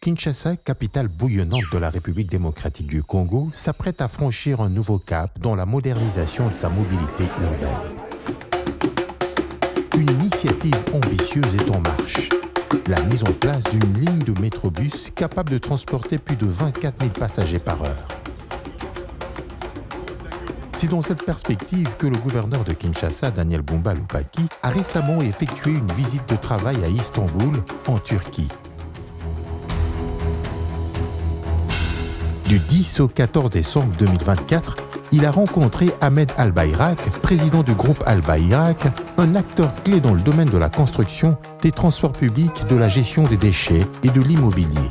Kinshasa, capitale bouillonnante de la République démocratique du Congo, s'apprête à franchir un nouveau cap dans la modernisation de sa mobilité urbaine. Une initiative ambitieuse est en marche. La mise en place d'une ligne de métrobus capable de transporter plus de 24 000 passagers par heure. C'est dans cette perspective que le gouverneur de Kinshasa, Daniel Bumba Lubaki, a récemment effectué une visite de travail à Istanbul, en Turquie. Du 10 au 14 décembre 2024, il a rencontré Ahmed Al-Bayrak, président du groupe Al-Bayrak, un acteur clé dans le domaine de la construction, des transports publics, de la gestion des déchets et de l'immobilier.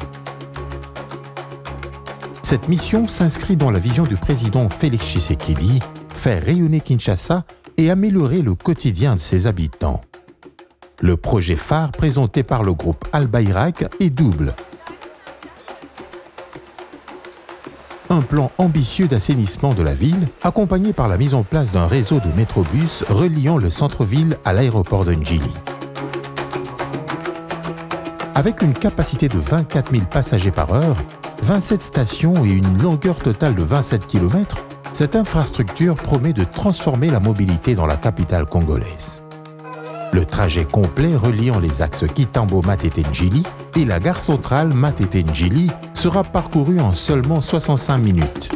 Cette mission s'inscrit dans la vision du président Félix Tshisekedi, faire rayonner Kinshasa et améliorer le quotidien de ses habitants. Le projet phare présenté par le groupe Al-Bayrak est double. Un plan ambitieux d'assainissement de la ville, accompagné par la mise en place d'un réseau de métrobus reliant le centre-ville à l'aéroport de Ndjili. Avec une capacité de 24 000 passagers par heure, 27 stations et une longueur totale de 27 km, cette infrastructure promet de transformer la mobilité dans la capitale congolaise. Le trajet complet reliant les axes Kitambo-Matete-Ndjili et la gare centrale Matete-Ndjili sera parcouru en seulement 65 minutes.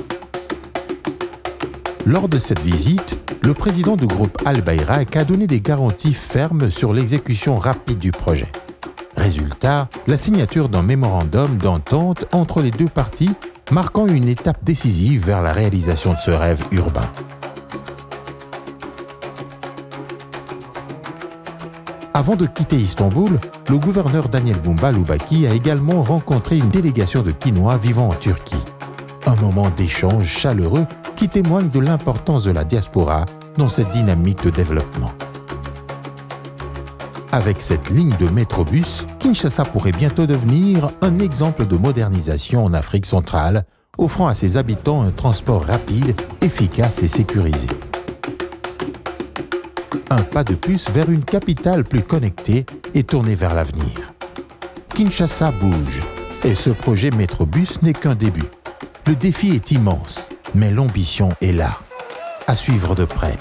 Lors de cette visite, le président du groupe Al-Bayrak a donné des garanties fermes sur l'exécution rapide du projet. Résultat, la signature d'un mémorandum d'entente entre les deux parties, marquant une étape décisive vers la réalisation de ce rêve urbain. Avant de quitter Istanbul, le gouverneur Daniel Bumba Lubaki a également rencontré une délégation de Kinois vivant en Turquie. Un moment d'échange chaleureux qui témoigne de l'importance de la diaspora dans cette dynamique de développement. Avec cette ligne de métrobus, Kinshasa pourrait bientôt devenir un exemple de modernisation en Afrique centrale, offrant à ses habitants un transport rapide, efficace et sécurisé. Un pas de plus vers une capitale plus connectée et tournée vers l'avenir. Kinshasa bouge, et ce projet Métrobus n'est qu'un début. Le défi est immense, mais l'ambition est là. À suivre de près.